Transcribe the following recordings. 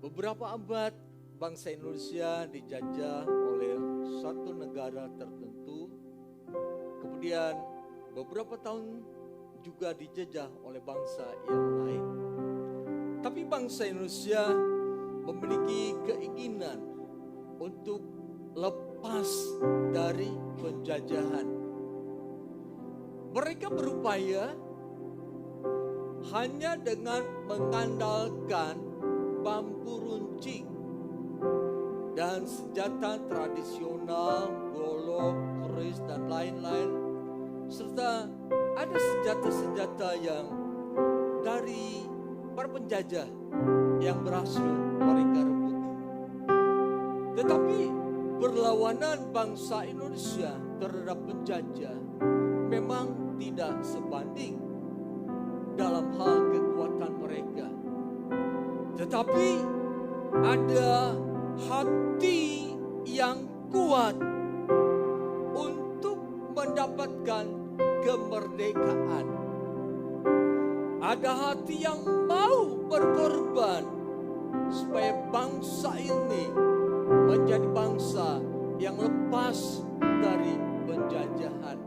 Beberapa abad bangsa Indonesia dijajah oleh satu negara tertentu. Kemudian beberapa tahun juga dijajah oleh bangsa yang lain. Tapi bangsa Indonesia memiliki keinginan untuk lepas dari penjajahan. Mereka berupaya hanya dengan mengandalkan bambu runcing dan senjata tradisional, golok, keris, dan lain-lain. Serta ada senjata-senjata yang dari para penjajah yang berhasil mereka rebut. Tetapi berlawanan bangsa Indonesia terhadap penjajah memang tidak sebanding dalam hal kekuatan mereka. Tetapi ada hati yang kuat untuk mendapatkan kemerdekaan. Ada hati yang mau berkorban supaya bangsa ini menjadi bangsa yang lepas dari penjajahan.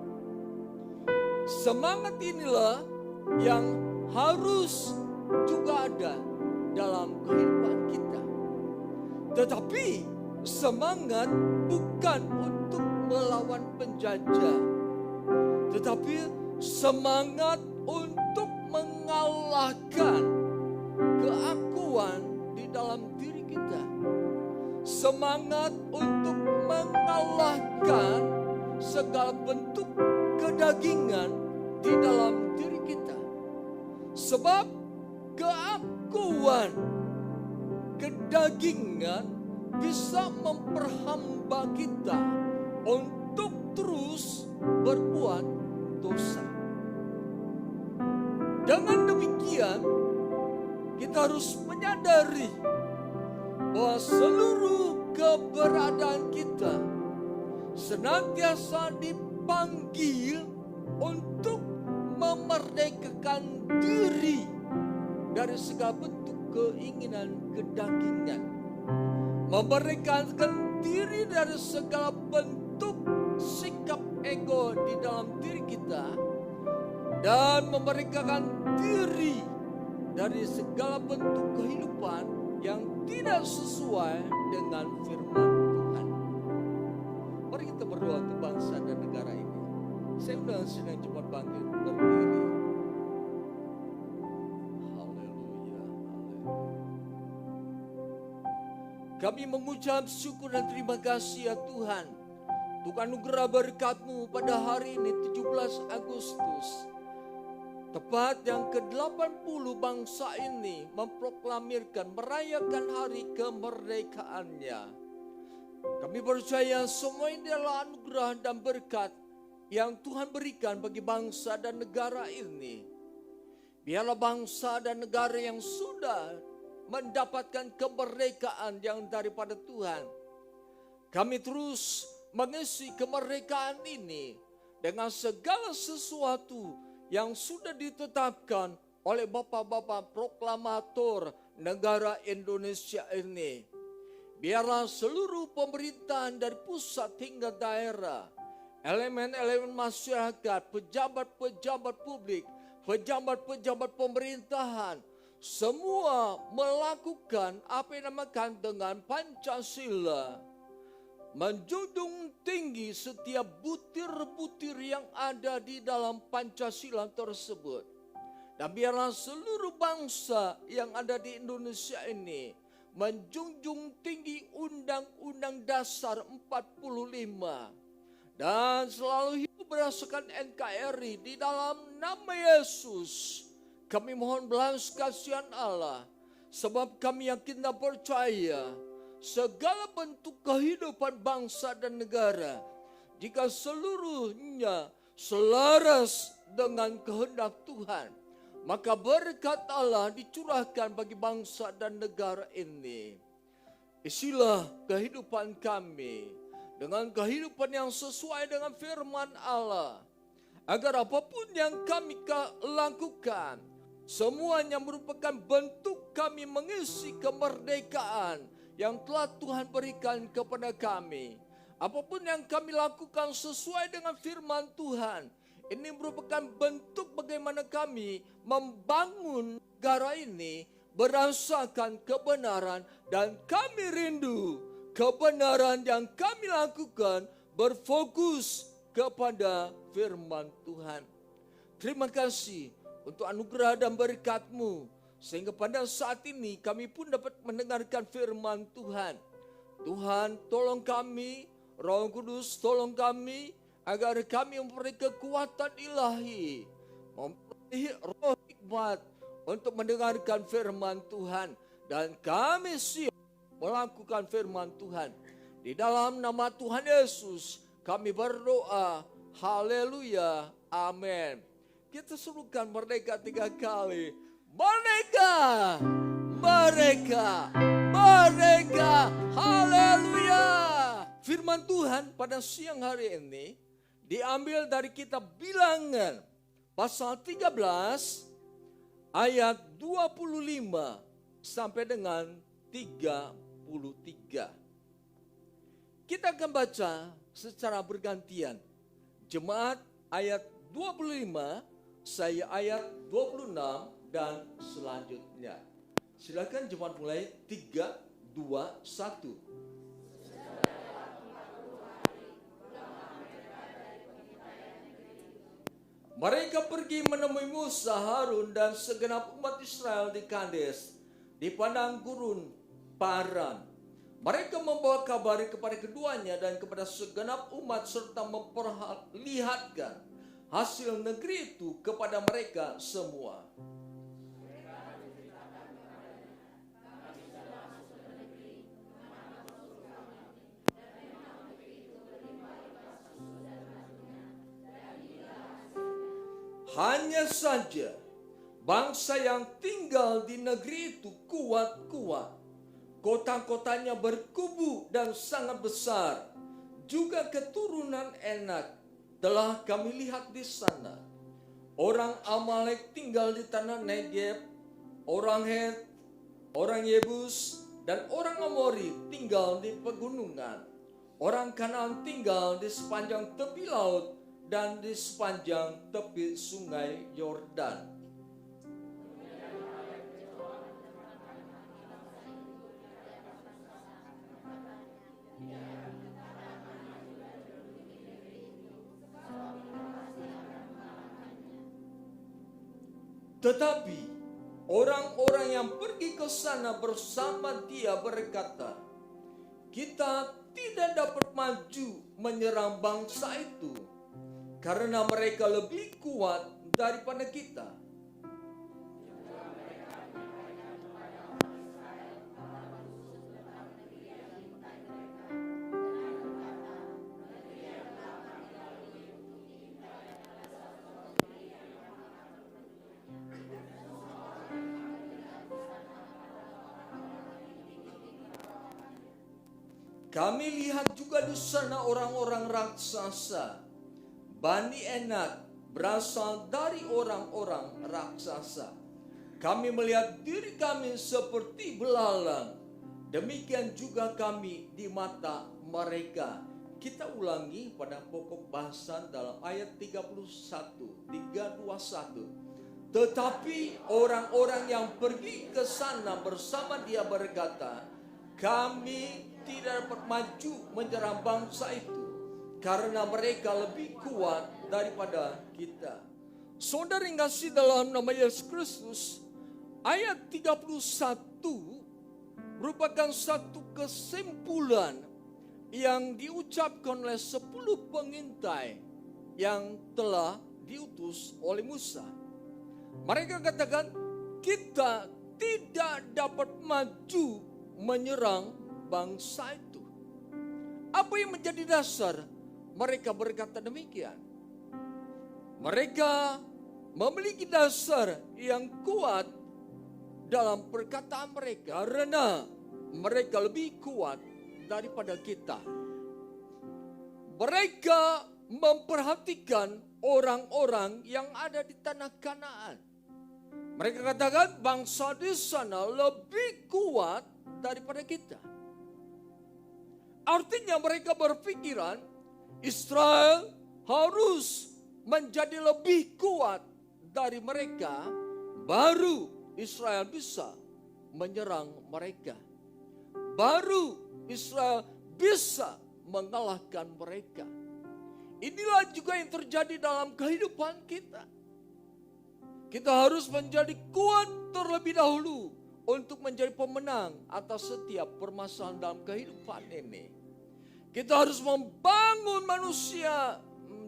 Semangat inilah yang harus juga ada dalam kehidupan kita. Tetapi semangat bukan untuk melawan penjajah, tetapi semangat untuk mengalahkan keakuan di dalam diri kita. Semangat untuk mengalahkan segala bentuk kedagingan di dalam diri kita. Sebab keakuan, kedagingan bisa memperhamba kita untuk terus berbuat dosa. Dengan demikian, kita harus menyadari bahwa seluruh keberadaan kita senantiasa dipanggil untuk memerdekakan diri dari segala bentuk keinginan kedagingan. Memerdekakan diri dari segala bentuk sikap ego di dalam diri kita. Dan memerdekakan diri dari segala bentuk kehidupan yang tidak sesuai dengan firman Tuhan. Mari kita berdoa untuk bangsa dan negara ini. Saya undang sedang cepat bangkit berdiri. Haleluya. Kami mengucap syukur dan terima kasih ya Tuhan. Untuk anugerah berkat-Mu pada hari ini 17 Agustus. Tepat yang ke-80 bangsa ini memproklamirkan, merayakan hari kemerdekaannya. Kami percaya semua ini adalah anugerah dan berkat yang Tuhan berikan bagi bangsa dan negara ini. Biarlah bangsa dan negara yang sudah mendapatkan kemerdekaan yang daripada Tuhan. Kami terus mengisi kemerdekaan ini dengan segala sesuatu yang sudah ditetapkan oleh bapak-bapak proklamator negara Indonesia ini. Biarlah seluruh pemerintahan dari pusat hingga daerah, elemen-elemen masyarakat, pejabat-pejabat publik, pejabat-pejabat pemerintahan, semua melakukan apa yang dinamakan dengan Pancasila. Menjunjung tinggi setiap butir-butir yang ada di dalam Pancasila tersebut. Dan biarlah seluruh bangsa yang ada di Indonesia ini menjunjung tinggi Undang-Undang Dasar 45. Dan selalu hidup berdasarkan NKRI di dalam nama Yesus. Kami mohon belas kasihan Allah. Sebab kami yakin dan percaya segala bentuk kehidupan bangsa dan negara, jika seluruhnya selaras dengan kehendak Tuhan, maka berkat Allah dicurahkan bagi bangsa dan negara ini. Isilah kehidupan kami dengan kehidupan yang sesuai dengan firman Allah, agar apapun yang kami lakukan Semuanya merupakan bentuk kami mengisi kemerdekaan yang telah Tuhan berikan kepada kami. Apapun yang kami lakukan sesuai dengan firman Tuhan, ini merupakan bentuk bagaimana kami membangun negara ini berdasarkan kebenaran, dan kami rindu kebenaran yang kami lakukan berfokus kepada firman Tuhan. Terima kasih untuk anugerah dan berkat-Mu, sehingga pada saat ini kami pun dapat mendengarkan firman Tuhan. Tuhan, tolong kami, Roh Kudus tolong kami, agar kami memperoleh kekuatan ilahi, memperoleh roh hikmat untuk mendengarkan firman Tuhan. Dan kami siap melakukan firman Tuhan. Di dalam nama Tuhan Yesus kami berdoa, haleluya, amin. Kita serukan merdeka 3 kali. Merdeka, merdeka, merdeka, haleluya. Firman Tuhan pada siang hari ini diambil dari kitab Bilangan pasal 13 ayat 25 sampai dengan 33. Kita akan baca secara bergantian. Jemaat ayat 25, saya ayat 26 dan selanjutnya. Silakan jemaat mulai 3, 2, 1. Mereka pergi menemui Musa, Harun dan segenap umat Israel di Kades, di padang gurun Paran. Mereka membawa kabar kepada keduanya dan kepada segenap umat serta memperlihatkan hasil negeri itu kepada mereka semua. Hanya saja bangsa yang tinggal di negeri itu kuat-kuat. Kota-kotanya berkubu dan sangat besar. Juga keturunan Enak telah kami lihat di sana. Orang Amalek tinggal di tanah Negeb, orang Het, orang Yebus, dan orang Amori tinggal di pegunungan. Orang Kanaan tinggal di sepanjang tepi laut dan di sepanjang tepi sungai Yordan. Tetapi orang-orang yang pergi ke sana bersama dia berkata, kita tidak dapat maju menyerang bangsa itu, karena mereka lebih kuat daripada kita. Kami lihat juga di sana orang-orang raksasa. Bani Enak berasal dari orang-orang raksasa. Kami melihat diri kami seperti belalang. Demikian juga kami di mata mereka. Kita ulangi pada pokok bahasan dalam ayat 31, 321. Tetapi orang-orang yang pergi ke sana bersama dia berkata, kami tidak dapat maju menyerang bangsa itu, karena mereka lebih kuat daripada kita. Saudara yang kasih dalam nama Yesus Kristus, ayat 31 merupakan satu kesimpulan yang diucapkan oleh 10 pengintai yang telah diutus oleh Musa. Mereka katakan, kita tidak dapat maju menyerang bangsa itu. Apa yang menjadi dasar mereka berkata demikian? Mereka memiliki dasar yang kuat dalam perkataan mereka, karena mereka lebih kuat daripada kita. Mereka memperhatikan orang-orang yang ada di tanah Kanaan. Mereka katakan bangsa di sana lebih kuat daripada kita. Artinya mereka berpikiran Israel harus menjadi lebih kuat dari mereka, baru Israel bisa menyerang mereka. Baru Israel bisa mengalahkan mereka. Inilah juga yang terjadi dalam kehidupan kita. Kita harus menjadi kuat terlebih dahulu untuk menjadi pemenang atas setiap permasalahan dalam kehidupan ini. Kita harus membangun manusia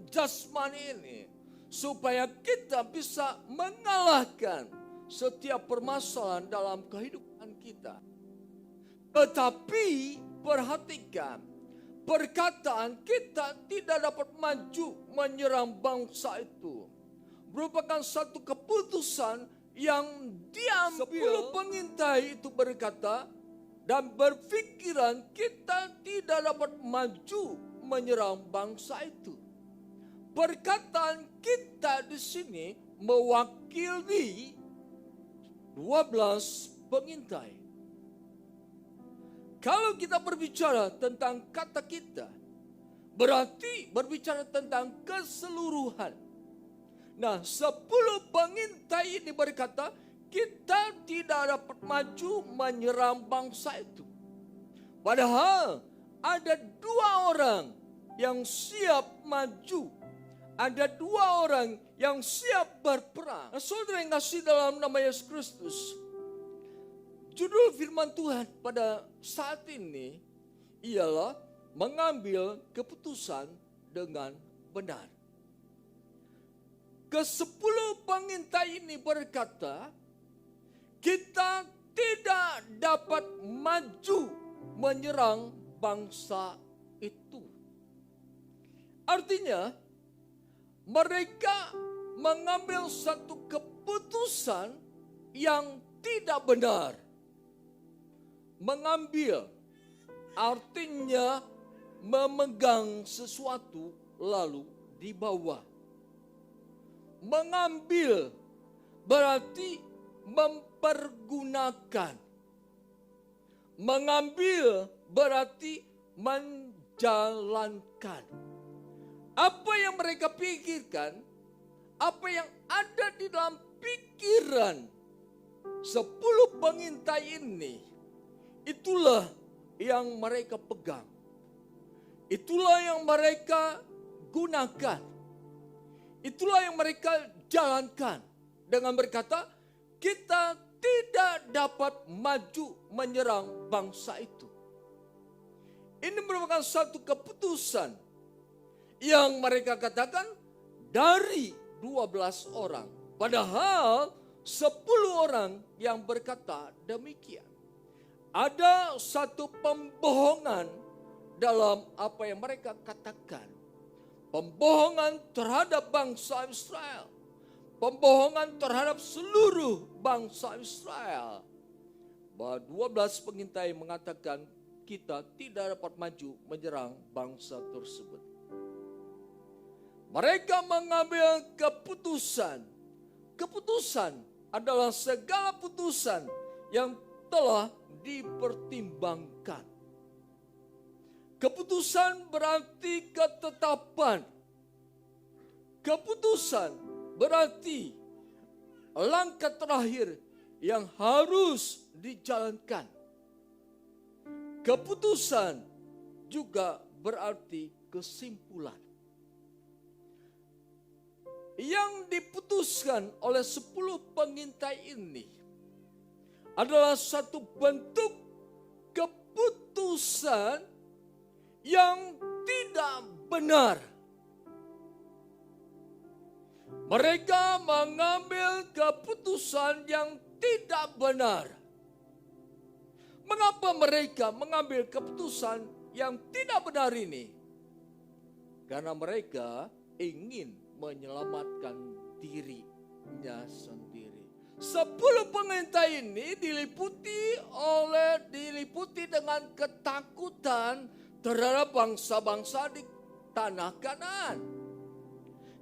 jasmani ini supaya kita bisa mengalahkan setiap permasalahan dalam kehidupan kita. Tetapi perhatikan, perkataan kita tidak dapat maju menyerang bangsa itu. Merupakan satu keputusan yang diambil. 10 pengintai itu berkata dan berpikiran kita tidak dapat maju menyerang bangsa itu. Perkataan kita di sini mewakili 12 pengintai. Kalau kita berbicara tentang kata kita, berarti berbicara tentang keseluruhan. Nah, 10 pengintai ini berkata, kita tidak dapat maju menyerang bangsa itu. Padahal ada 2 orang yang siap maju. Ada 2 orang yang siap berperang. Nah, saudara yang kasih dalam nama Yesus Kristus, judul firman Tuhan pada saat ini ialah mengambil keputusan dengan benar. Ke-10 pengintai ini berkata, kita tidak dapat maju menyerang bangsa itu. Artinya, mereka mengambil satu keputusan yang tidak benar. Mengambil artinya memegang sesuatu lalu dibawa. Mengambil berarti mempergunakan. Mengambil berarti menjalankan. Apa yang mereka pikirkan, apa yang ada di dalam pikiran 10 pengintai ini, itulah yang mereka pegang. Itulah yang mereka gunakan. Itulah yang mereka jalankan dengan berkata, kita tidak dapat maju menyerang bangsa itu. Ini merupakan satu keputusan yang mereka katakan dari 12 orang. Padahal 10 orang yang berkata demikian. Ada satu pembohongan dalam apa yang mereka katakan. Pembohongan terhadap bangsa Israel. Pembohongan terhadap seluruh bangsa Israel. Bahwa 12 pengintai mengatakan kita tidak dapat maju menyerang bangsa tersebut. Mereka mengambil keputusan. Keputusan adalah segala putusan yang telah dipertimbangkan. Keputusan berarti ketetapan. Keputusan berarti langkah terakhir yang harus dijalankan. Keputusan juga berarti kesimpulan. Yang diputuskan oleh 10 pengintai ini adalah satu bentuk keputusan yang tidak benar. Mereka mengambil keputusan yang tidak benar. Mengapa mereka mengambil keputusan yang tidak benar ini? Karena mereka ingin menyelamatkan dirinya sendiri. 10 pengintai ini diliputi dengan ketakutan terhadap bangsa-bangsa di tanah Kanaan.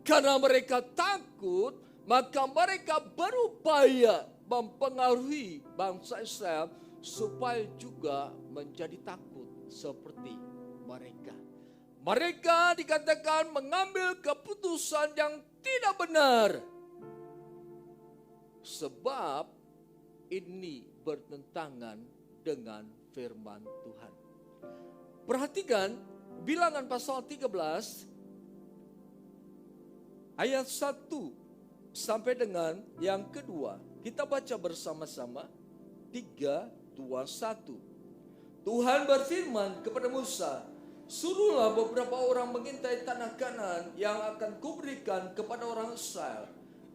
Karena mereka takut maka mereka berupaya mempengaruhi bangsa Israel supaya juga menjadi takut seperti mereka. Mereka dikatakan mengambil keputusan yang tidak benar, sebab ini bertentangan dengan firman Tuhan. Perhatikan Bilangan pasal 13 ayat 1 sampai dengan yang kedua. Kita baca bersama-sama. 3, 2, 1. Tuhan berfirman kepada Musa, suruhlah beberapa orang mengintai tanah Kanaan yang akan kuberikan kepada orang Israel.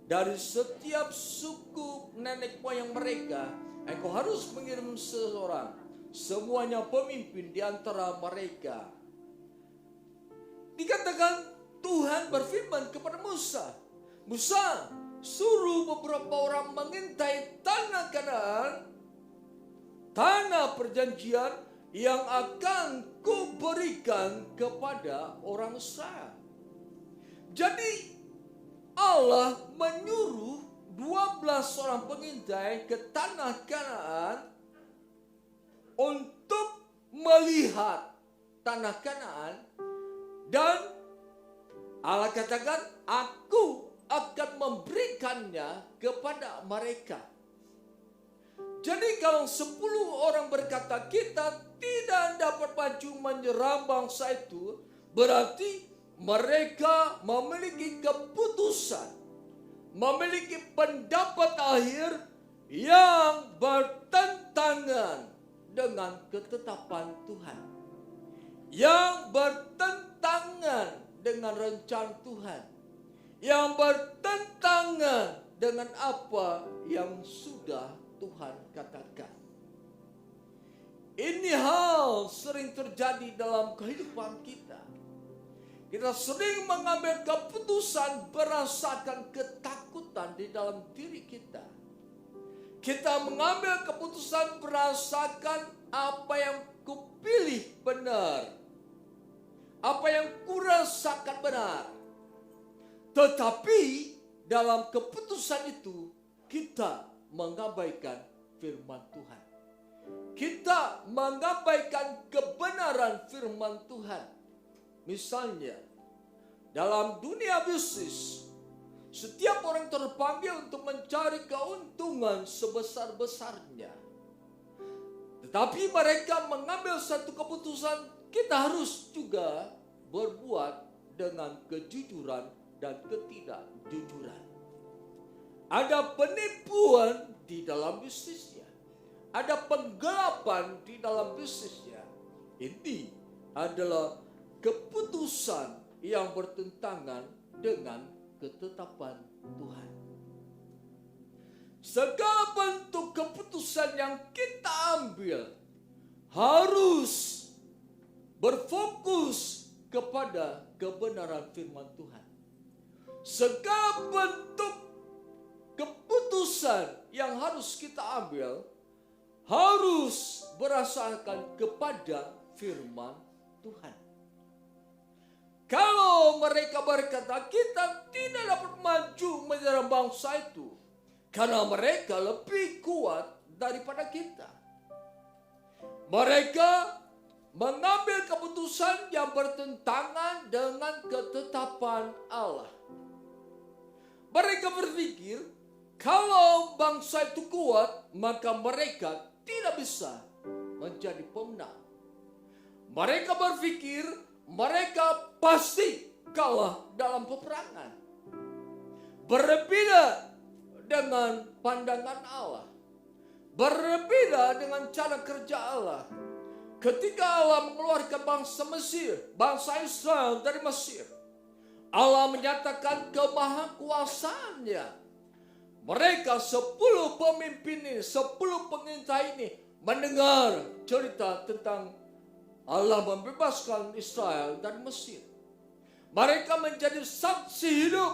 Dari setiap suku nenek moyang mereka, engkau harus mengirim seseorang, semuanya pemimpin di antara mereka. Dikatakan Tuhan berfirman kepada Musa, Musa, suruh beberapa orang mengintai tanah Kanaan, tanah perjanjian yang akan kuberikan kepada orang Israel. Jadi Allah menyuruh 12 orang pengintai ke tanah Kanaan untuk melihat tanah Kanaan, dan Allah katakan, aku akan memberikannya kepada mereka. Jadi kalau 10 orang berkata kita tidak dapat maju menyerang bangsa itu, berarti mereka memiliki keputusan, memiliki pendapat akhir yang bertentangan dengan ketetapan Tuhan, yang bertentangan dengan rencana Tuhan, yang bertentangan dengan apa yang sudah Tuhan katakan. Ini hal sering terjadi dalam kehidupan kita. Kita sering mengambil keputusan berdasarkan ketakutan di dalam diri kita. Kita mengambil keputusan berdasarkan apa yang kupilih benar, apa yang kurasakan benar. Tetapi dalam keputusan itu kita mengabaikan firman Tuhan. Kita mengabaikan kebenaran firman Tuhan. Misalnya, dalam dunia bisnis, setiap orang terpanggil untuk mencari keuntungan sebesar-besarnya. Tetapi mereka mengambil satu keputusan, kita harus juga berbuat dengan kejujuran dan ketidakjujuran. Ada penipuan di dalam bisnisnya. Ada penggelapan di dalam bisnisnya. Ini adalah keputusan yang bertentangan dengan ketetapan Tuhan. Segala bentuk keputusan yang kita ambil harus berfokus kepada kebenaran firman Tuhan. Segala bentuk keputusan yang harus kita ambil harus berdasarkan kepada firman Tuhan. Kalau mereka berkata kita tidak dapat maju menyerang bangsa itu karena mereka lebih kuat daripada kita, mereka mengambil keputusan yang bertentangan dengan ketetapan Allah. Mereka berpikir kalau bangsa itu kuat, maka mereka tidak bisa menjadi pemenang. Mereka berpikir mereka pasti kalah dalam peperangan. Berbeda dengan pandangan Allah. Berbeda dengan cara kerja Allah. Ketika Allah mengeluarkan bangsa Mesir, bangsa Israel dari Mesir, Allah menyatakan kemahakuasaannya. Mereka 10 pemimpin ini, 10 pengintai ini mendengar cerita tentang Allah membebaskan Israel dari Mesir. Mereka menjadi saksi hidup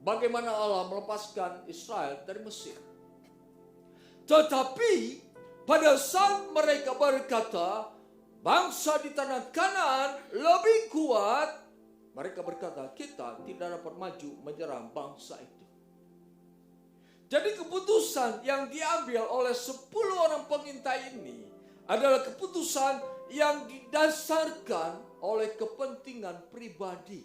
bagaimana Allah melepaskan Israel dari Mesir. Tetapi pada saat mereka berkata bangsa di tanah Kanaan lebih kuat, mereka berkata kita tidak dapat maju menyerang bangsa itu. Jadi keputusan yang diambil oleh 10 orang pengintai ini adalah keputusan yang didasarkan oleh kepentingan pribadi.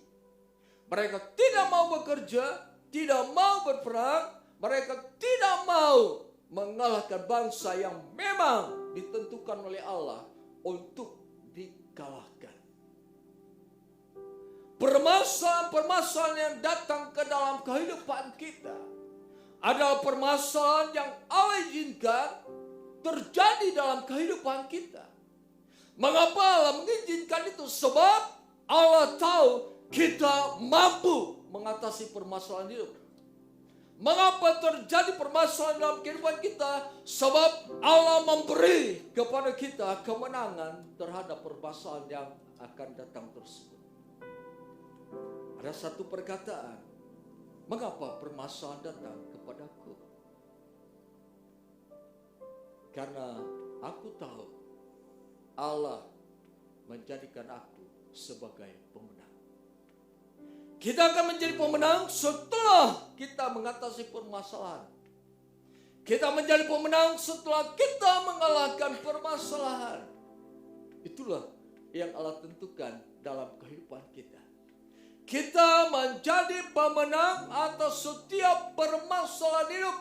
Mereka tidak mau bekerja, tidak mau berperang, mereka tidak mau mengalahkan bangsa yang memang ditentukan oleh Allah untuk dikalahkan. Permasalahan-permasalahan yang datang ke dalam kehidupan kita adalah permasalahan yang Allah izinkan terjadi dalam kehidupan kita. Mengapa Allah mengizinkan itu? Sebab Allah tahu kita mampu mengatasi permasalahan hidup. Mengapa terjadi permasalahan dalam kehidupan kita? Sebab Allah memberi kepada kita kemenangan terhadap permasalahan yang akan datang tersebut. Ada satu perkataan, mengapa permasalahan datang kepadaku? Karena aku tahu Allah menjadikan aku sebagai pemenang. Kita akan menjadi pemenang setelah kita mengatasi permasalahan. Kita menjadi pemenang setelah kita mengalahkan permasalahan. Itulah yang Allah tentukan dalam kehidupan kita. Kita menjadi pemenang atas setiap permasalahan hidup.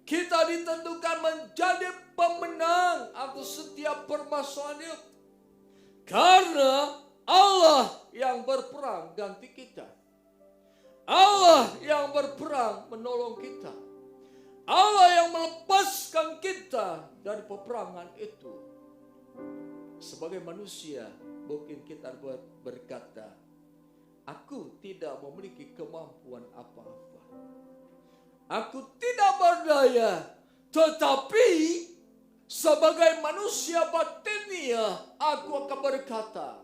Kita ditentukan menjadi pemenang atas setiap permasalahan hidup. Karena Allah yang berperang ganti kita. Allah yang berperang menolong kita. Allah yang melepaskan kita dari peperangan itu. Sebagai manusia, mungkin kita berkata, aku tidak memiliki kemampuan apa-apa. Aku tidak berdaya, tetapi sebagai manusia batinia, aku akan berkata,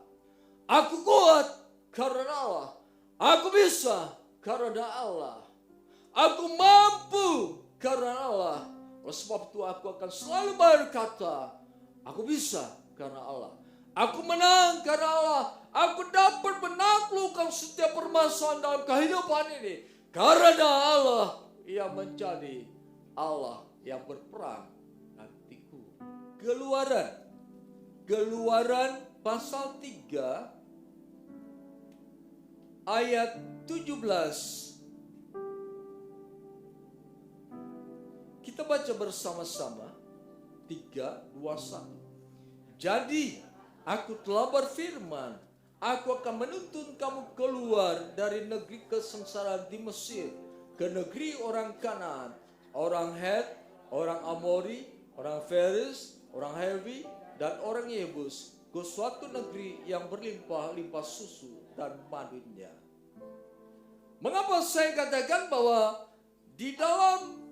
aku kuat karena Allah. Aku bisa karena Allah. Aku mampu karena Allah. Oleh sebab itu aku akan selalu berkata, aku bisa karena Allah. Aku menang karena Allah. Aku dapat menaklukkan setiap permasalahan dalam kehidupan ini. Karena Allah yang menjadi Allah yang berperang nantiku. Keluaran pasal 3 ayat 17. Kita baca bersama-sama. 3, 2, 1. Jadi aku telah berfirman, aku akan menuntun kamu keluar dari negeri kesengsaraan di Mesir ke negeri orang Kanaan, orang Het, orang Amori, orang Feris, orang Hewi, dan orang Yebus, ke suatu negeri yang berlimpah-limpah susu dan madunya. Mengapa saya katakan bahwa di dalam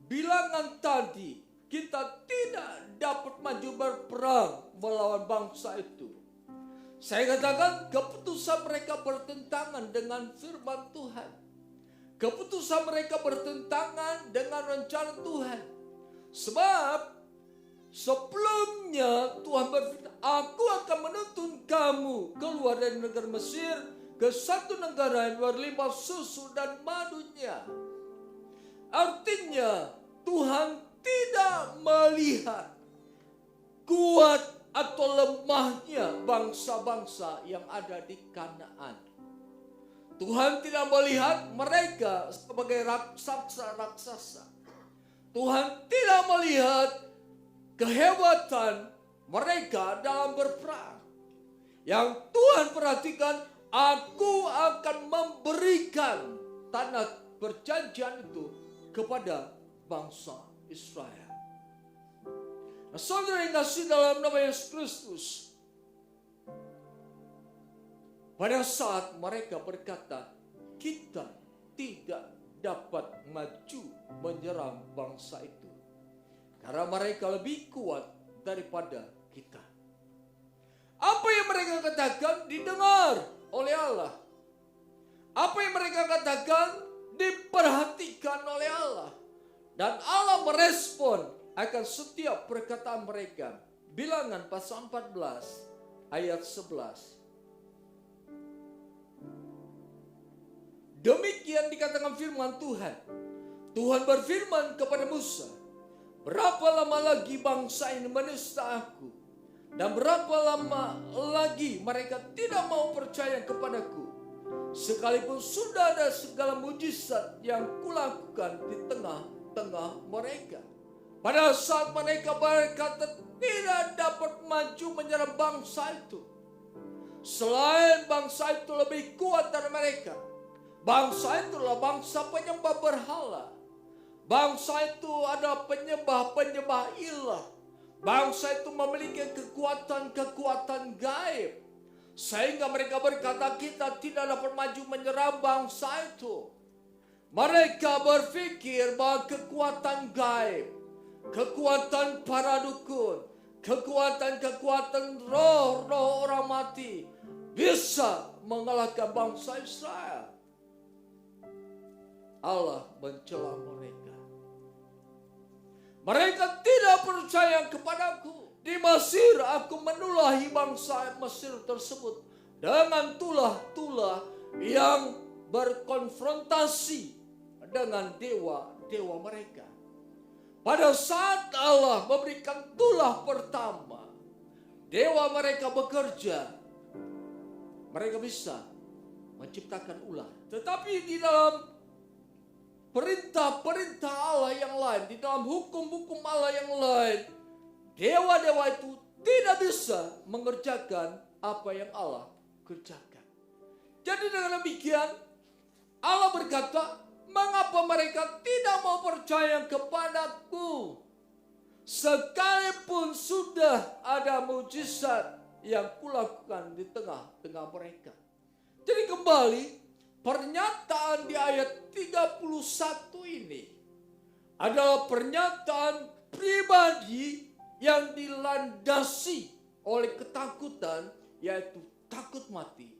bilangan tadi kita tidak dapat maju berperang melawan bangsa itu? Saya katakan keputusan mereka bertentangan dengan firman Tuhan. Keputusan mereka bertentangan dengan rencana Tuhan. Sebab sebelumnya Tuhan berfirman, aku akan menuntun kamu keluar dari negeri Mesir ke satu negara yang berlimpah susu dan madunya. Artinya Tuhan tidak melihat kuat atau lemahnya bangsa-bangsa yang ada di Kanaan. Tuhan tidak melihat mereka sebagai raksasa-raksasa. Tuhan tidak melihat kehebatan mereka dalam berperang. Yang Tuhan perhatikan, aku akan memberikan tanah perjanjian itu kepada bangsa Israel. Nah, saudara yang kasih dalam nama Yesus Kristus, pada saat mereka berkata, kita tidak dapat maju menyerang bangsa itu karena mereka lebih kuat daripada kita. Apa yang mereka katakan didengar oleh Allah. Apa yang mereka katakan diperhatikan oleh Allah. Dan Allah merespon akan setiap perkataan mereka. Bilangan pasal 14 ayat 11. Demikian dikatakan firman Tuhan. Tuhan berfirman kepada Musa, berapa lama lagi bangsa ini menista aku? Dan berapa lama lagi mereka tidak mau percaya kepadaku? Sekalipun sudah ada segala mujizat yang kulakukan di tengah-tengah mereka. Pada saat mereka berkata tidak dapat maju menyerang bangsa itu. Selain bangsa itu lebih kuat dari mereka. Bangsa itulah bangsa penyembah berhala. Bangsa itu ada penyembah-penyembah ilah. Bangsa itu memiliki kekuatan-kekuatan gaib. Sehingga mereka berkata kita tidak dapat maju menyerang bangsa itu. Mereka berpikir bahwa kekuatan gaib, kekuatan para dukun, kekuatan-kekuatan roh-roh orang mati bisa mengalahkan bangsa Israel. Allah mencela mereka. Mereka tidak percaya kepadaku. Di Mesir aku menulahi bangsa Mesir tersebut dengan tulah-tulah yang berkonfrontasi dengan dewa-dewa mereka. Pada saat Allah memberikan tulah pertama, dewa mereka bekerja, mereka bisa menciptakan ular. Tetapi di dalam perintah-perintah Allah yang lain, di dalam hukum-hukum Allah yang lain, dewa-dewa itu tidak bisa mengerjakan apa yang Allah kerjakan. Jadi dengan demikian, Allah berkata, mengapa mereka tidak mau percaya kepadaku? Sekalipun sudah ada mujizat yang kulakukan di tengah-tengah mereka. Jadi kembali, pernyataan di ayat 31 ini adalah pernyataan pribadi yang dilandasi oleh ketakutan, yaitu takut mati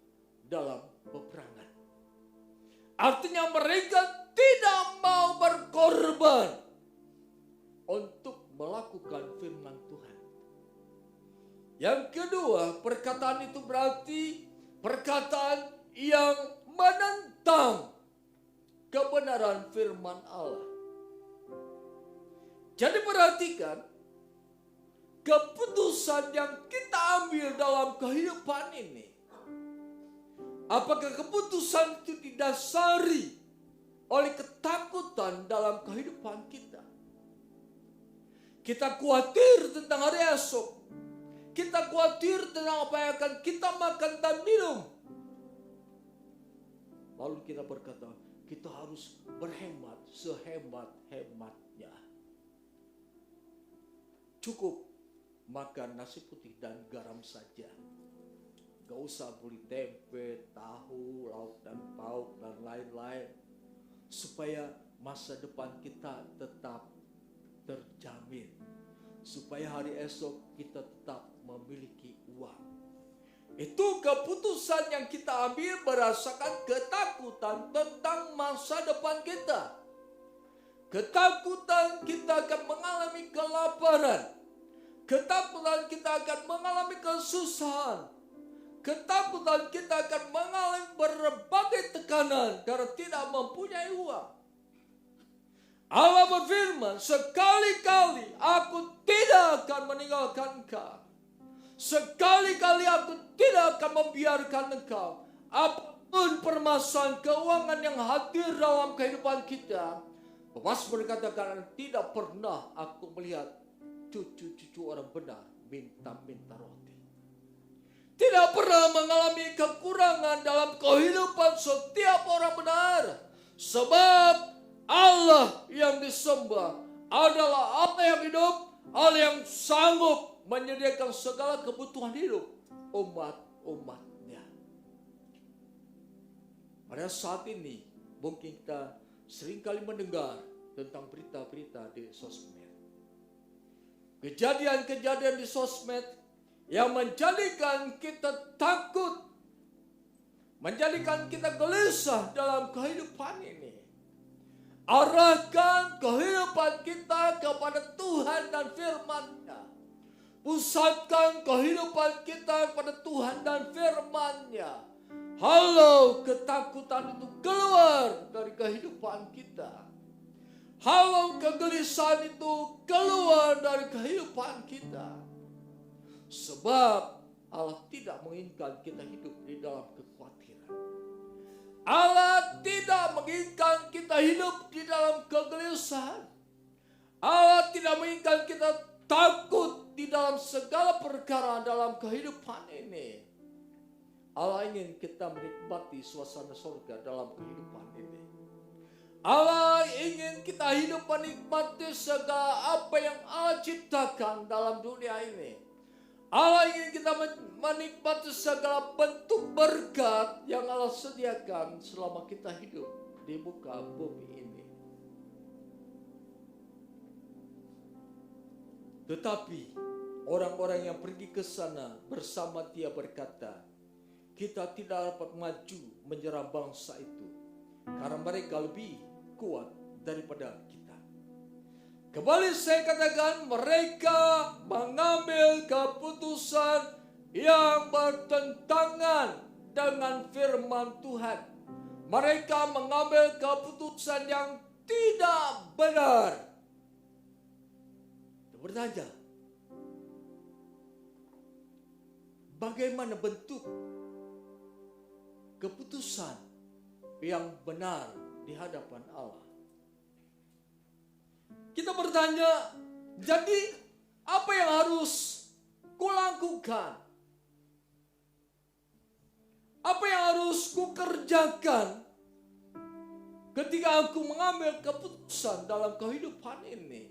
dalam peperangan. Artinya mereka tidak mau berkorban untuk melakukan firman Tuhan. Yang kedua, perkataan itu berarti perkataan yang menentang kebenaran firman Allah. Jadi perhatikan, keputusan yang kita ambil dalam kehidupan ini, apakah keputusan itu didasari oleh ketakutan dalam kehidupan kita? Kita khawatir tentang hari esok. Kita khawatir tentang apa yang akan kita makan dan minum. Lalu kita berkata, kita harus berhemat sehemat-hematnya. Cukup makan nasi putih dan garam saja. Gak usah beli tempe, tahu, lauk dan pauk dan lain-lain. Supaya masa depan kita tetap terjamin. Supaya hari esok kita tetap memiliki uang. Itu keputusan yang kita ambil berdasarkan ketakutan tentang masa depan kita. Ketakutan kita akan mengalami kelaparan. Ketakutan kita akan mengalami kesusahan. Ketakutan kita akan mengalami berbagai tekanan karena tidak mempunyai uang. Allah berfirman, sekali-kali aku tidak akan meninggalkan engkau. Sekali-kali aku tidak akan membiarkan engkau. Apapun permasalahan keuangan yang hadir dalam kehidupan kita, Mazmur berkatakan, tidak pernah aku melihat cucu-cucu orang benar minta-minta roti. Tidak pernah mengalami kekurangan dalam kehidupan setiap orang benar. Sebab Allah yang disembah adalah Allah yang hidup, Allah yang sanggup menyediakan segala kebutuhan hidup umat-umatnya. Pada saat ini mungkin kita seringkali mendengar tentang berita-berita di sosmed. Kejadian-kejadian di sosmed yang menjadikan kita takut, menjadikan kita gelisah dalam kehidupan ini. Arahkan kehidupan kita kepada Tuhan dan firman-Nya. Pusatkan kehidupan kita kepada Tuhan dan firman-Nya. Halau ketakutan itu keluar dari kehidupan kita. Halau kegelisahan itu keluar dari kehidupan kita. Sebab Allah tidak menginginkan kita hidup di dalam kekhawatiran. Allah tidak menginginkan kita hidup di dalam kegelisahan. Allah tidak menginginkan kita takut di dalam segala perkara dalam kehidupan ini. Allah ingin kita menikmati suasana surga dalam kehidupan ini. Allah ingin kita hidup menikmati segala apa yang Allah ciptakan dalam dunia ini. Allah ingin kita menikmati segala bentuk berkat yang Allah sediakan selama kita hidup di muka bumi ini. Tetapi orang-orang yang pergi ke sana bersama Dia berkata, kita tidak dapat maju menyerang bangsa itu karena mereka lebih kuat daripada kita. Kembali saya katakan, mereka mengambil keputusan yang bertentangan dengan firman Tuhan. Mereka mengambil keputusan yang tidak benar. Bertanya, bagaimana bentuk keputusan yang benar di hadapan Allah? Kita bertanya, jadi apa yang harus kulakukan? Apa yang harus kukerjakan ketika aku mengambil keputusan dalam kehidupan ini?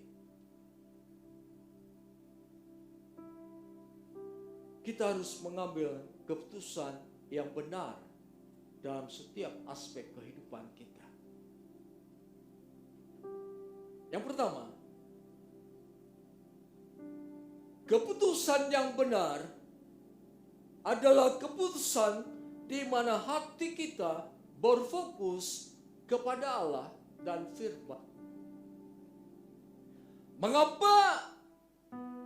Kita harus mengambil keputusan yang benar dalam setiap aspek kehidupan kita. Yang pertama, keputusan yang benar adalah keputusan di mana hati kita berfokus kepada Allah dan firman. Mengapa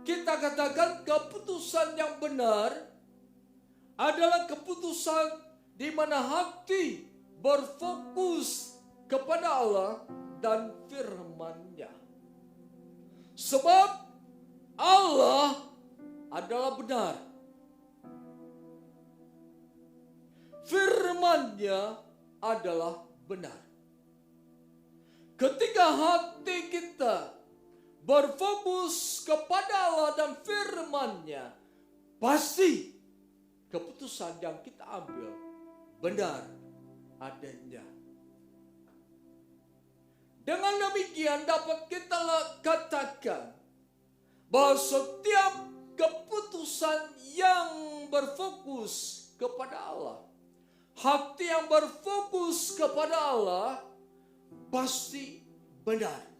kita katakan keputusan yang benar adalah keputusan di mana hati berfokus kepada Allah dan firman-Nya? Sebab Allah adalah benar. Firman-Nya adalah benar. Ketika hati kita berfokus kepada Allah dan firman-Nya, pasti keputusan yang kita ambil benar adanya. Dengan demikian dapat kita katakan bahwa setiap keputusan yang berfokus kepada Allah, hati yang berfokus kepada Allah pasti benar.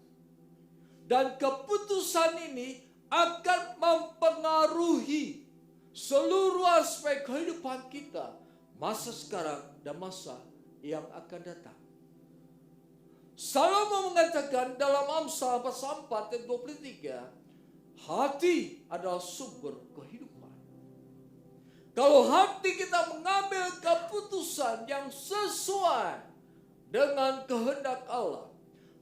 Dan keputusan ini akan mempengaruhi seluruh aspek kehidupan kita, masa sekarang dan masa yang akan datang. Salomo mengatakan dalam Amsal pasal 4 ayat 23, hati adalah sumber kehidupan. Kalau hati kita mengambil keputusan yang sesuai dengan kehendak Allah,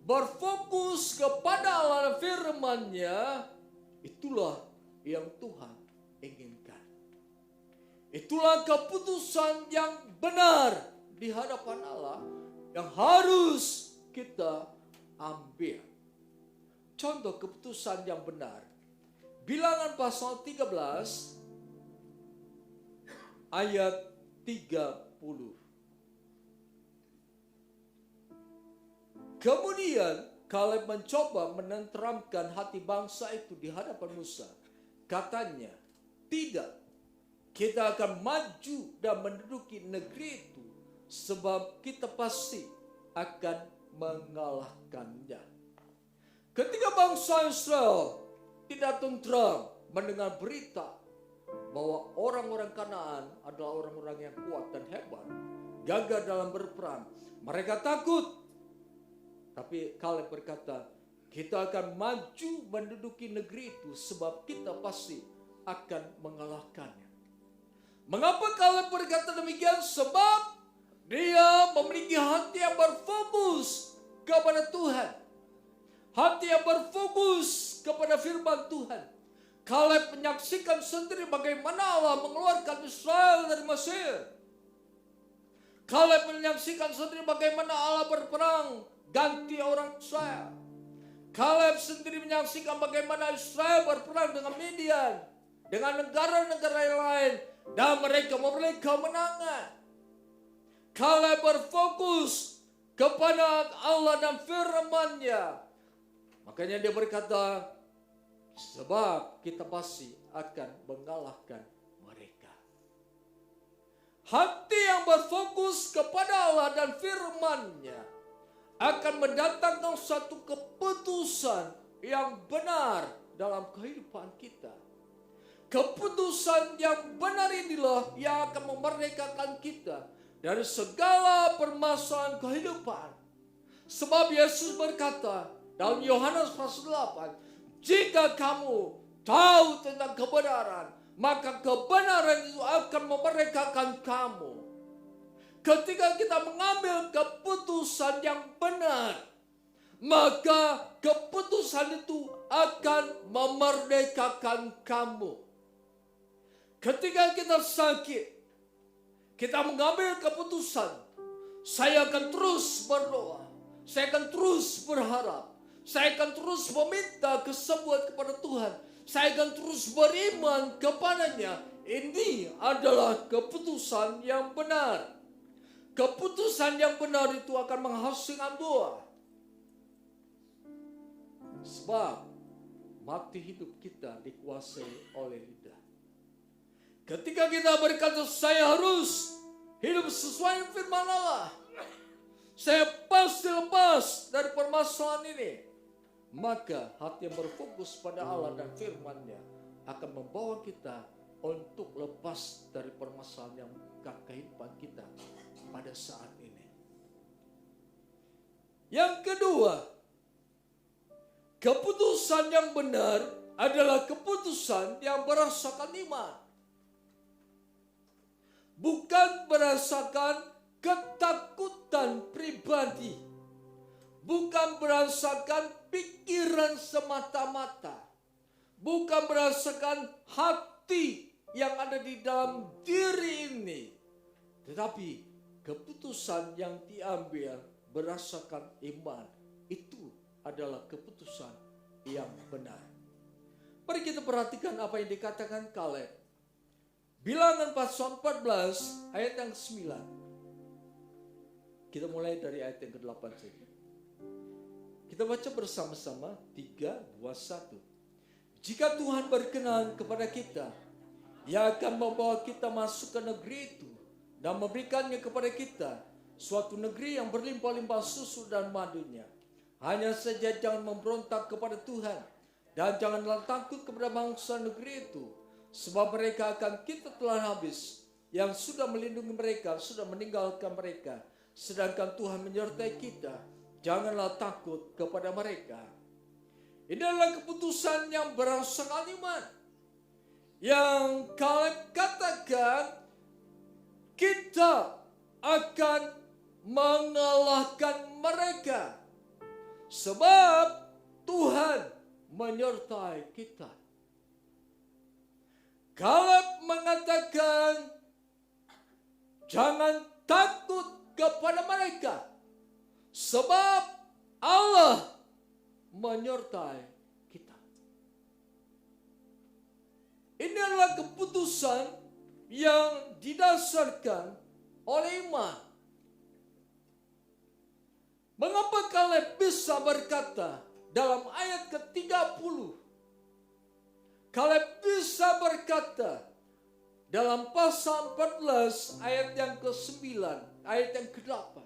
berfokus kepada Allah dan firman-Nya, itulah yang Tuhan inginkan. Itulah keputusan yang benar di hadapan Allah yang harus kita ambil. Contoh keputusan yang benar, Bilangan pasal 13 ayat 30. Kemudian Kaleb mencoba menenteramkan hati bangsa itu di hadapan Musa. Katanya, tidak, kita akan maju dan menduduki negeri itu, sebab kita pasti akan mengalahkannya. Ketika bangsa Israel tidak tentram mendengar berita bahwa orang-orang Kanaan adalah orang-orang yang kuat dan hebat, gagah dalam berperang, mereka takut. Tapi Kaleb berkata, kita akan maju menduduki negeri itu sebab kita pasti akan mengalahkannya. Mengapa Kaleb berkata demikian? Sebab Dia memiliki hati yang berfokus kepada Tuhan. Hati yang berfokus kepada firman Tuhan. Kaleb menyaksikan sendiri bagaimana Allah mengeluarkan Israel dari Mesir. Kaleb menyaksikan sendiri bagaimana Allah berperang ganti orang Israel. Kaleb sendiri menyaksikan bagaimana Israel berperang dengan Midian, dengan negara-negara yang lain, dan mereka memperoleh kemenangan. Kaleb berfokus kepada Allah dan firman-Nya. Makanya dia berkata, sebab kita pasti akan mengalahkan mereka. Hati yang berfokus kepada Allah dan firman-Nya akan mendatangkan satu keputusan yang benar dalam kehidupan kita. Keputusan yang benar inilah yang akan memerdekakan kita dari segala permasalahan kehidupan. Sebab Yesus berkata dalam Yohanes pasal 8, jika kamu tahu tentang kebenaran, maka kebenaran itu akan memerdekakan kamu. Ketika kita mengambil keputusan yang benar, maka keputusan itu akan memerdekakan kamu. Ketika kita sakit, kita mengambil keputusan, saya akan terus berdoa, saya akan terus berharap, saya akan terus meminta kesembuhan kepada Tuhan, saya akan terus beriman kepadanya. Ini adalah keputusan yang benar. Keputusan yang benar itu akan menghasilkan doa. Sebab mati hidup kita dikuasai oleh lidah. Ketika kita berkata, saya harus hidup sesuai dengan firman Allah, saya pasti lepas dari permasalahan ini, maka hati yang berfokus pada Allah dan firman-Nya akan membawa kita untuk lepas dari permasalahan yang kehidupan kita pada saat ini. Yang kedua, keputusan yang benar adalah keputusan yang berdasarkan iman. Bukan berdasarkan ketakutan pribadi. Bukan berdasarkan pikiran semata-mata. Bukan berdasarkan hati yang ada di dalam diri ini. Tetapi keputusan yang diambil berdasarkan iman. Itu adalah keputusan yang benar. Mari kita perhatikan apa yang dikatakan Kaleb. Bilangan pasal 14 ayat yang ke-9. Kita mulai dari ayat yang ke-8 saja. Kita baca bersama-sama 3, 2, 1. Jika Tuhan berkenan kepada kita, Ia akan membawa kita masuk ke negeri itu dan memberikannya kepada kita, suatu negeri yang berlimpah-limpah susu dan madunya. Hanya saja jangan memberontak kepada Tuhan dan janganlah takut kepada bangsa negeri itu, sebab mereka akan kita telan habis. Yang sudah melindungi mereka sudah meninggalkan mereka, sedangkan Tuhan menyertai kita. Janganlah takut kepada mereka. Ini adalah keputusan yang berdasarkan iman. Yang Kaleb katakan, kita akan mengalahkan mereka, sebab Tuhan menyertai kita. Kaleb mengatakan, jangan takut kepada mereka, sebab Allah menyertai kita. Ini adalah keputusan yang didasarkan oleh iman. Mengapa Kaleb bisa berkata dalam ayat ke-30, Kaleb bisa berkata dalam pasal 14 ayat yang ke-9, ayat yang ke-8.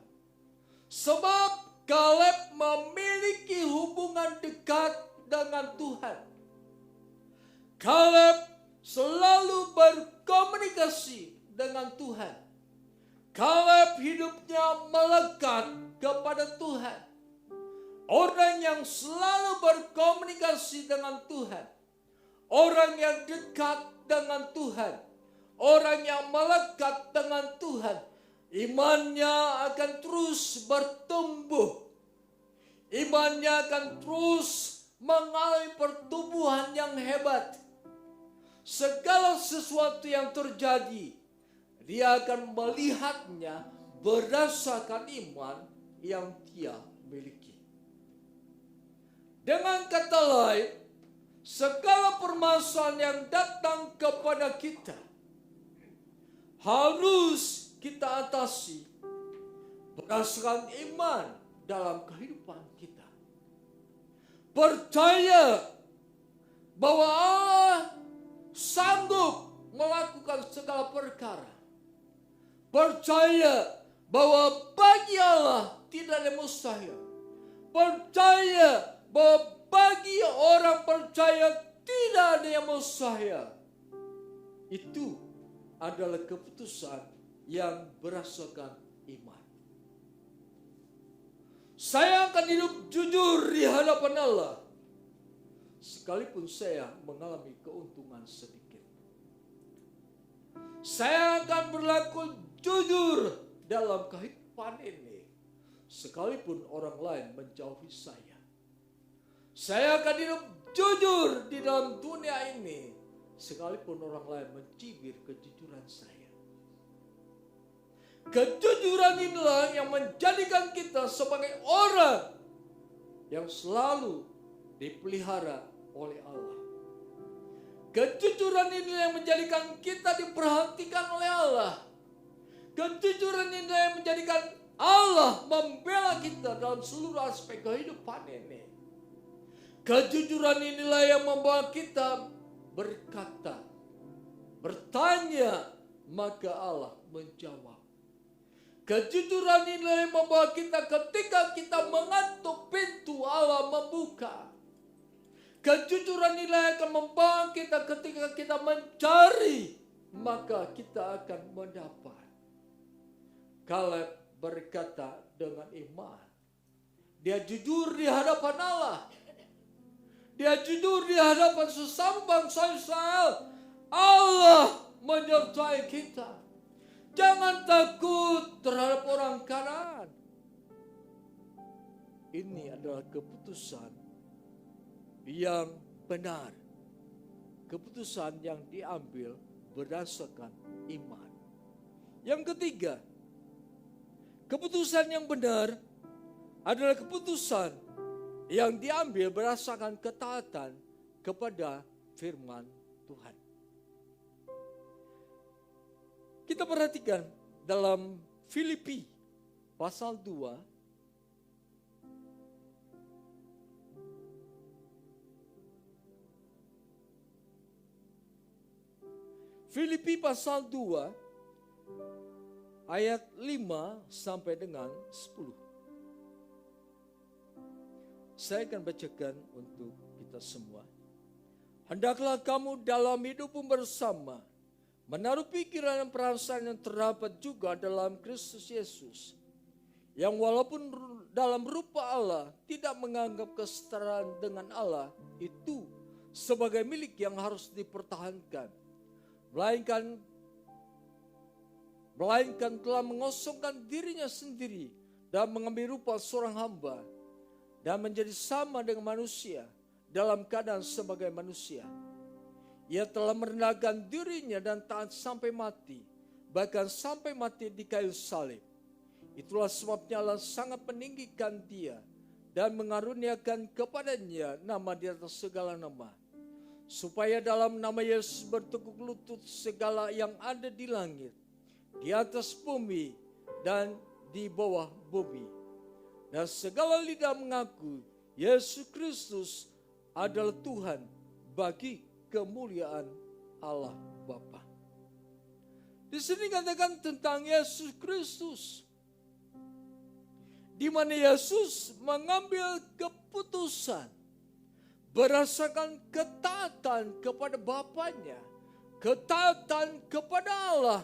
Sebab Kaleb memiliki hubungan dekat dengan Tuhan. Kaleb selalu berkomunikasi dengan Tuhan. Kaleb hidupnya melekat kepada Tuhan. Orang yang selalu berkomunikasi dengan Tuhan, orang yang dekat dengan Tuhan, orang yang melekat dengan Tuhan, imannya akan terus bertumbuh. Imannya akan terus mengalami pertumbuhan yang hebat. Segala sesuatu yang terjadi, dia akan melihatnya berdasarkan iman yang dia miliki. Dengan kata lain, segala permasalahan yang datang kepada kita harus kita atasi berdasarkan iman dalam kehidupan kita. Percaya bahwa Allah sanggup melakukan segala perkara. Percaya bahwa bagi Allah tidak ada mustahil. Percaya bahwa bagi orang percaya tidak ada yang mustahil. Itu adalah keputusan yang berdasarkan iman. Saya akan hidup jujur di hadapan Allah, sekalipun saya mengalami keuntungan sedikit. Saya akan berlaku jujur dalam kehidupan ini, sekalipun orang lain menjauhi saya. Saya akan hidup jujur di dalam dunia ini, sekalipun orang lain mencibir kejujuran saya. Kejujuran inilah yang menjadikan kita sebagai orang yang selalu dipelihara oleh Allah. Kejujuran inilah yang menjadikan kita diperhatikan oleh Allah. Kejujuran inilah yang menjadikan Allah membela kita dalam seluruh aspek kehidupan ini. Kejujuran inilah yang membawa kita berkata, bertanya, maka Allah menjawab. Kejujuran inilah yang membawa kita ketika kita mengetuk pintu, Allah membuka. Kejujuran inilah yang akan membawa kita ketika kita mencari, maka kita akan mendapat. Kaleb berkata dengan iman. Dia jujur di hadapan Allah. Dia jujur di hadapan sesama bangsa Israel. Allah menyertai kita. Jangan takut terhadap orang kanan. Ini adalah keputusan yang benar. Keputusan yang diambil berdasarkan iman. Yang ketiga, keputusan yang benar adalah keputusan yang diambil berdasarkan ketaatan kepada firman Tuhan. Kita perhatikan dalam Filipi pasal 2 Filipi pasal 2 ayat 5 sampai dengan 10. Saya akan bacakan untuk kita semua. Hendaklah kamu dalam hidupmu bersama menaruh pikiran dan perasaan yang terdapat juga dalam Kristus Yesus, yang walaupun dalam rupa Allah tidak menganggap kesetaraan dengan Allah itu sebagai milik yang harus dipertahankan, melainkan telah mengosongkan dirinya sendiri dan mengambil rupa seorang hamba dan menjadi sama dengan manusia dalam keadaan sebagai manusia. Ia telah merendahkan dirinya dan taat sampai mati, bahkan sampai mati di kayu salib. Itulah sebabnya Allah sangat meninggikan dia dan mengaruniakan kepadanya nama di atas segala nama, supaya dalam nama Yesus bertekuk lutut segala yang ada di langit, di atas bumi dan di bawah bumi, dan segala lidah mengaku Yesus Kristus adalah Tuhan bagi kemuliaan Allah Bapa. Di sini katakan tentang Yesus Kristus, di mana Yesus mengambil keputusan berdasarkan ketaatan kepada Bapanya, ketaatan kepada Allah.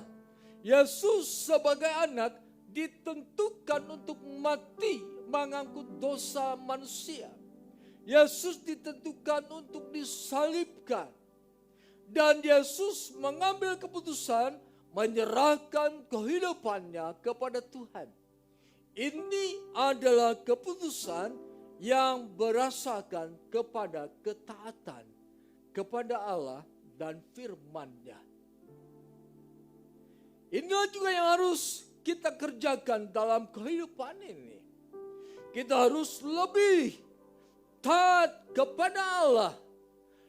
Yesus sebagai anak ditentukan untuk mati mengangkut dosa manusia. Yesus ditentukan untuk disalibkan. Dan Yesus mengambil keputusan menyerahkan kehidupannya kepada Tuhan. Ini adalah keputusan yang berdasarkan kepada ketaatan kepada Allah dan firman-Nya. Inilah juga yang harus kita kerjakan dalam kehidupan ini. Kita harus lebih taat kepada Allah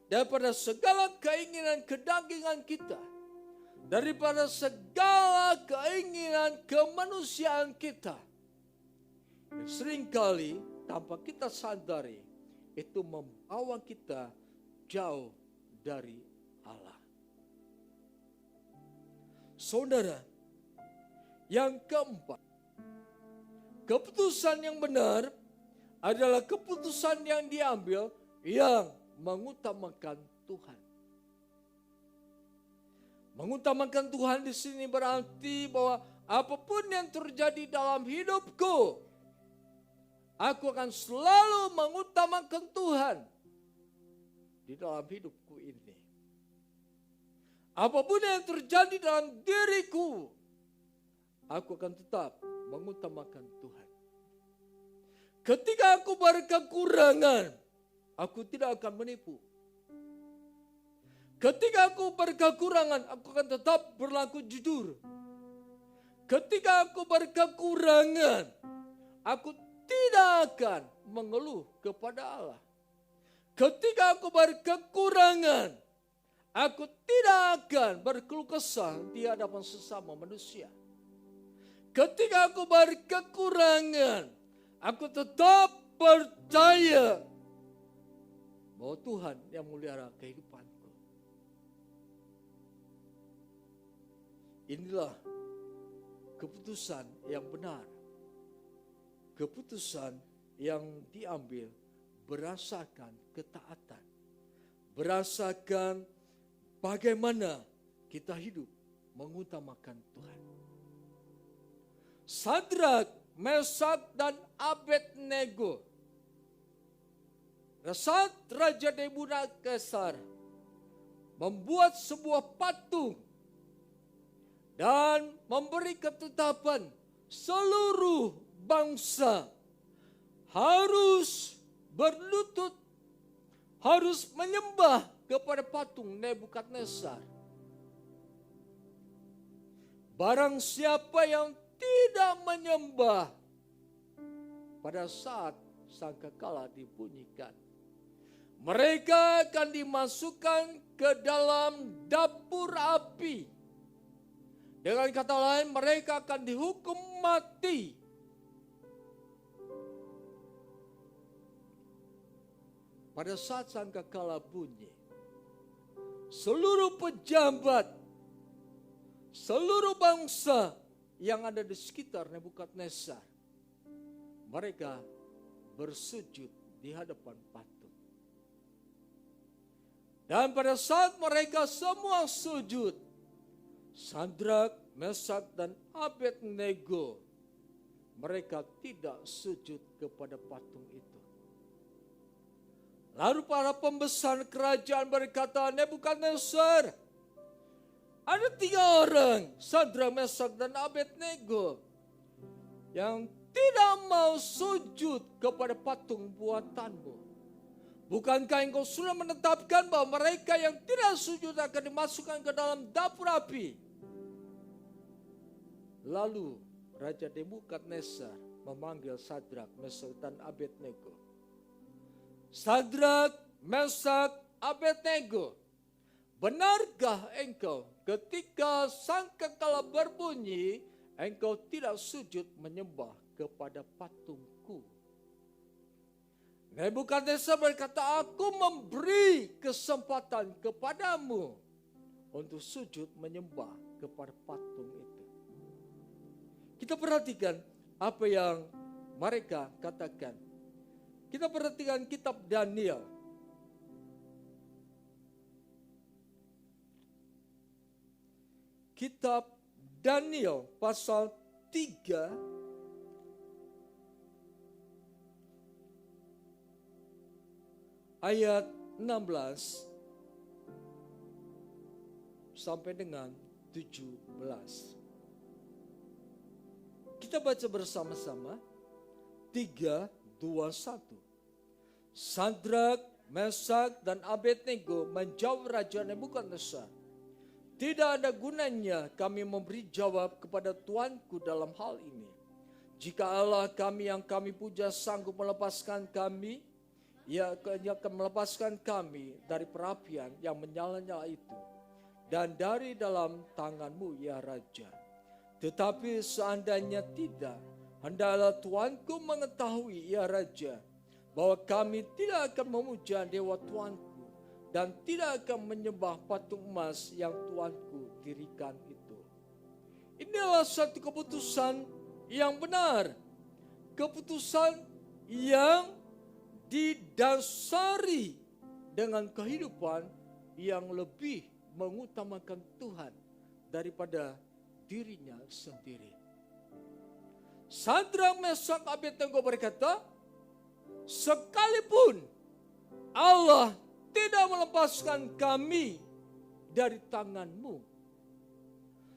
daripada segala keinginan kedagingan kita, daripada segala keinginan kemanusiaan kita. Dan seringkali tanpa kita sadari itu membawa kita jauh dari Allah. Saudara, yang keempat, keputusan yang benar adalah keputusan yang diambil yang mengutamakan Tuhan. Mengutamakan Tuhan di sini berarti bahwa apapun yang terjadi dalam hidupku, aku akan selalu mengutamakan Tuhan di dalam hidupku ini. Apapun yang terjadi dalam diriku, aku akan tetap mengutamakan Tuhan. Ketika aku berkekurangan, aku tidak akan menipu. Ketika aku berkekurangan, aku akan tetap berlaku jujur. Ketika aku berkekurangan, aku tidak akan mengeluh kepada Allah. Ketika aku berkekurangan, aku tidak akan berkeluh kesah di hadapan sesama manusia. Ketika aku berkekurangan, aku tetap percaya bahwa Tuhan yang memelihara kehidupanku. Inilah keputusan yang benar. Keputusan yang diambil berdasarkan ketaatan. Berdasarkan bagaimana kita hidup mengutamakan Tuhan. Sadrak, Mesak, dan Abednego. Saat Raja Nebukadnezar membuat sebuah patung dan memberi ketetapan seluruh bangsa harus berlutut, harus menyembah kepada patung Nebukadnezar. Barang siapa yang tidak menyembah pada saat sangkakala dibunyikan, mereka akan dimasukkan ke dalam dapur api. Dengan kata lain, mereka akan dihukum mati. Pada saat sangkakala bunyi, seluruh pejabat, seluruh bangsa yang ada di sekitar Nebukadnezar, mereka bersujud di hadapan patung. Dan pada saat mereka semua sujud, Sadrak, Mesak, dan Abednego, mereka tidak sujud kepada patung itu. Lalu para pembesar kerajaan berkata, Nebukadnezar, ada 3 orang, Sadrak, Mesak, dan Abednego, yang tidak mau sujud kepada patung buatanmu. Bukankah engkau sudah menetapkan bahwa mereka yang tidak sujud akan dimasukkan ke dalam dapur api? Lalu Raja Nebukadnezar memanggil Sadrak, Mesak, dan Abednego. Sadrak, Mesak, Abednego, benarkah engkau ketika sangkakala berbunyi, engkau tidak sujud menyembah kepada patungku? Nebukadnezar berkata, aku memberi kesempatan kepadamu untuk sujud menyembah kepada patung itu. Kita perhatikan apa yang mereka katakan. Kita perhatikan kitab Daniel. Kitab Daniel pasal 3 ayat 16 sampai dengan 17. Kita baca bersama-sama. 3, 2, 1. Sadrak, Mesak, dan Abednego menjawab Raja Nebukadnezar, tidak ada gunanya kami memberi jawab kepada Tuanku dalam hal ini. Jika Allah kami yang kami puja sanggup melepaskan kami, Ia akan melepaskan kami dari perapian yang menyala-nyala itu dan dari dalam tanganmu ya Raja. Tetapi seandainya tidak, hendaklah Tuanku mengetahui ya Raja, bahwa kami tidak akan memuja dewa Tuanku dan tidak akan menyembah patung emas yang Tuanku dirikan itu. Inilah satu keputusan yang benar, keputusan yang didasari dengan kehidupan yang lebih mengutamakan Tuhan daripada dirinya sendiri. Sadrak, Mesak, Abednego berkata, sekalipun Allah tidak melepaskan kami dari tanganmu,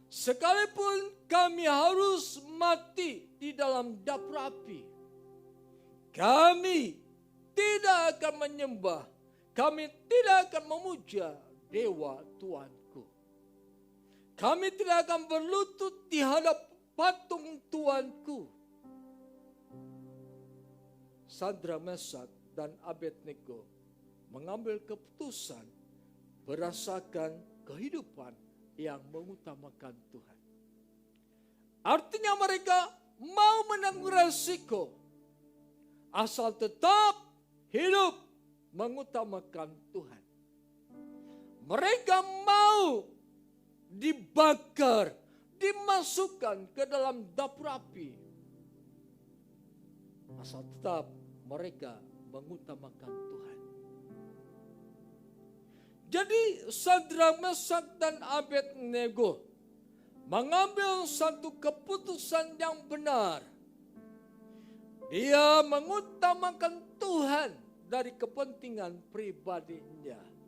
sekalipun kami harus mati di dalam dapur api, kami tidak akan menyembah, kami tidak akan memuja dewa Tuanku. Kami tidak akan berlutut di hadap patung Tuanku. Sadrak, Mesak, dan Abednego mengambil keputusan berdasarkan kehidupan yang mengutamakan Tuhan. Artinya mereka mau menanggung resiko asal tetap hidup mengutamakan Tuhan. Mereka mau dibakar, dimasukkan ke dalam dapur api, asal tetap mereka mengutamakan Tuhan. Jadi Sadrak, Mesak, dan Abednego mengambil satu keputusan yang benar. Dia mengutamakan Tuhan dari kepentingan pribadinya.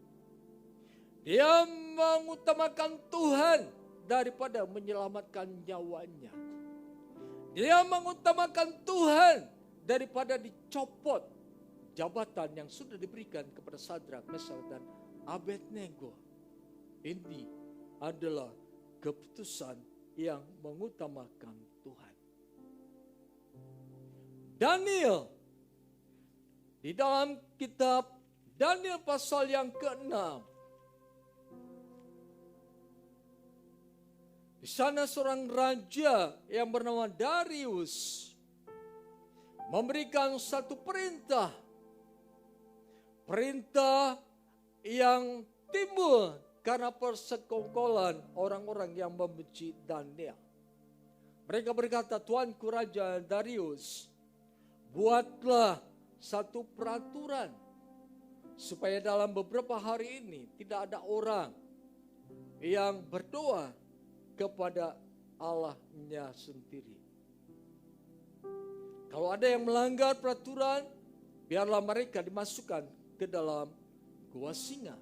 Dia mengutamakan Tuhan daripada menyelamatkan nyawanya. Dia mengutamakan Tuhan daripada dicopot jabatan yang sudah diberikan kepada Sadrak, Mesak, dan Abednego. Ini adalah keputusan yang mengutamakan Tuhan. Daniel, di dalam kitab Daniel pasal yang ke-6, di sana seorang raja yang bernama Darius memberikan satu perintah. Perintah yang timbul karena persekongkolan orang-orang yang membenci Daniel. Mereka berkata, Tuanku Raja Darius, buatlah satu peraturan supaya dalam beberapa hari ini tidak ada orang yang berdoa kepada Allahnya sendiri. Kalau ada yang melanggar peraturan, biarlah mereka dimasukkan ke dalam gua singa.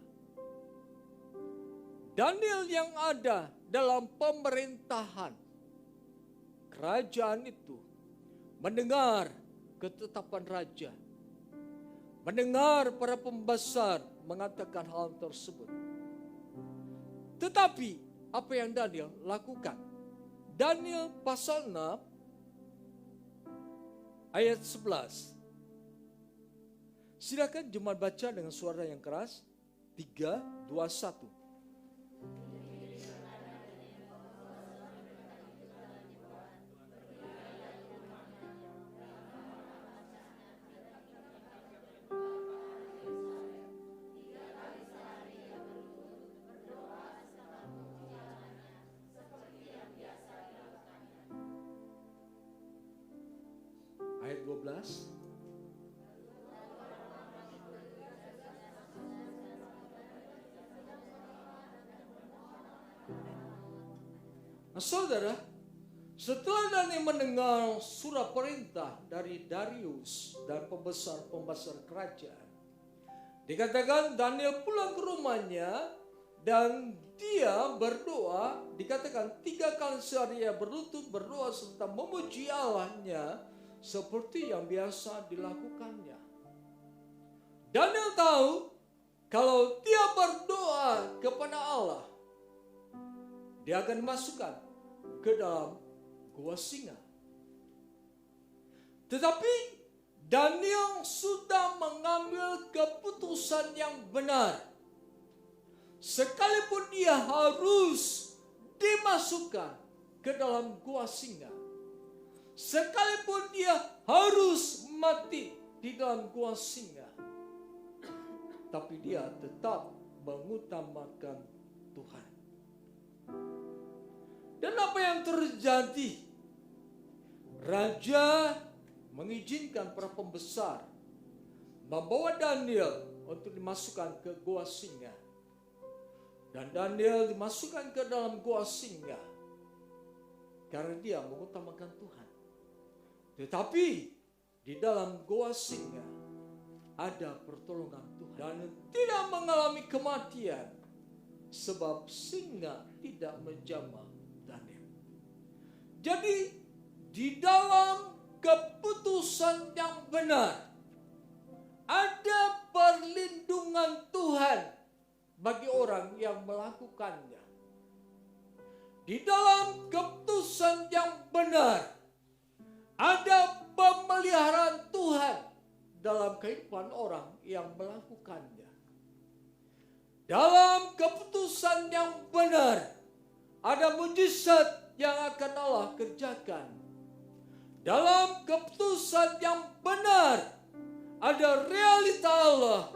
Daniel yang ada dalam pemerintahan kerajaan itu mendengar ketetapan raja, mendengar para pembesar mengatakan hal tersebut. Tetapi apa yang Daniel lakukan? Daniel pasal 6 ayat 11. Silakan jemaat baca dengan suara yang keras. 3, 2, 1. Ayat 12. Nah, saudara, setelah Daniel mendengar surat perintah dari Darius dan pembesar-pembesar kerajaan, dikatakan Daniel pulang ke rumahnya Dan dia berdoa, dikatakan 3 kali sehari ia berlutut berdoa serta memuji Allahnya seperti yang biasa dilakukannya. Daniel tahu kalau dia berdoa kepada Allah, dia akan dimasukkan ke dalam gua singa. Tetapi Daniel sudah mengambil keputusan yang benar. Sekalipun dia harus dimasukkan ke dalam gua singa, sekalipun dia harus mati di dalam gua singa, tapi dia tetap mengutamakan Tuhan. Dan apa yang terjadi? Raja mengizinkan para pembesar membawa Daniel untuk dimasukkan ke gua singa. Dan Daniel dimasukkan ke dalam gua singa karena dia mengutamakan Tuhan. Tetapi di dalam gua singa ada pertolongan Tuhan. Dan tidak mengalami kematian sebab singa tidak menjamah Daniel. Jadi di dalam keputusan yang benar ada perlindungan Tuhan bagi orang yang melakukannya. Di dalam keputusan yang benar ada pemeliharaan Tuhan dalam kehidupan orang yang melakukannya. Dalam keputusan yang benar ada mujizat yang akan Allah kerjakan. Dalam keputusan yang benar ada realita Allah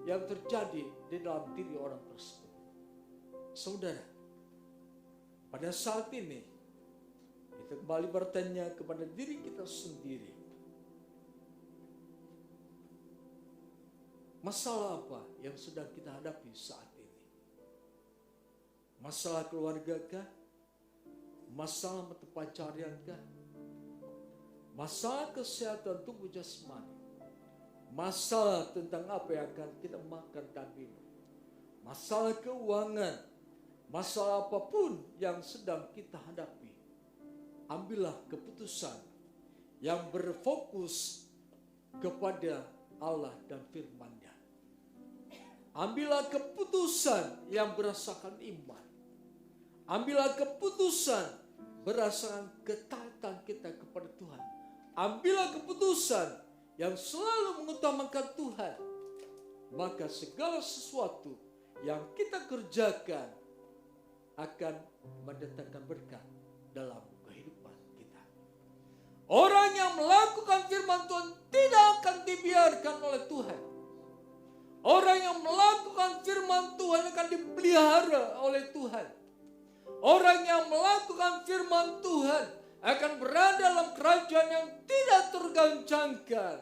yang terjadi di dalam diri orang tersebut. Saudara, pada saat ini kita kembali bertanya kepada diri kita sendiri. Masalah apa yang sedang kita hadapi saat ini? Masalah keluarga kah? Masalah mata pencaharian kah? Masalah kesehatan tubuh jasmani? Masalah tentang apa yang akan kita makan dan minum? Masalah keuangan, masalah apapun yang sedang kita hadapi, ambillah keputusan yang berfokus kepada Allah dan firman-Nya. Ambillah keputusan yang berdasarkan iman. Ambillah keputusan berdasarkan ketaatan kita kepada Tuhan. Ambillah keputusan yang selalu mengutamakan Tuhan. Maka segala sesuatu yang kita kerjakan akan mendatangkan berkat dalam kehidupan kita. Orang yang melakukan firman Tuhan tidak akan dibiarkan oleh Tuhan. Orang yang melakukan firman Tuhan akan dipelihara oleh Tuhan. Orang yang melakukan firman Tuhan akan berada dalam kerajaan yang tidak tergoncangkan.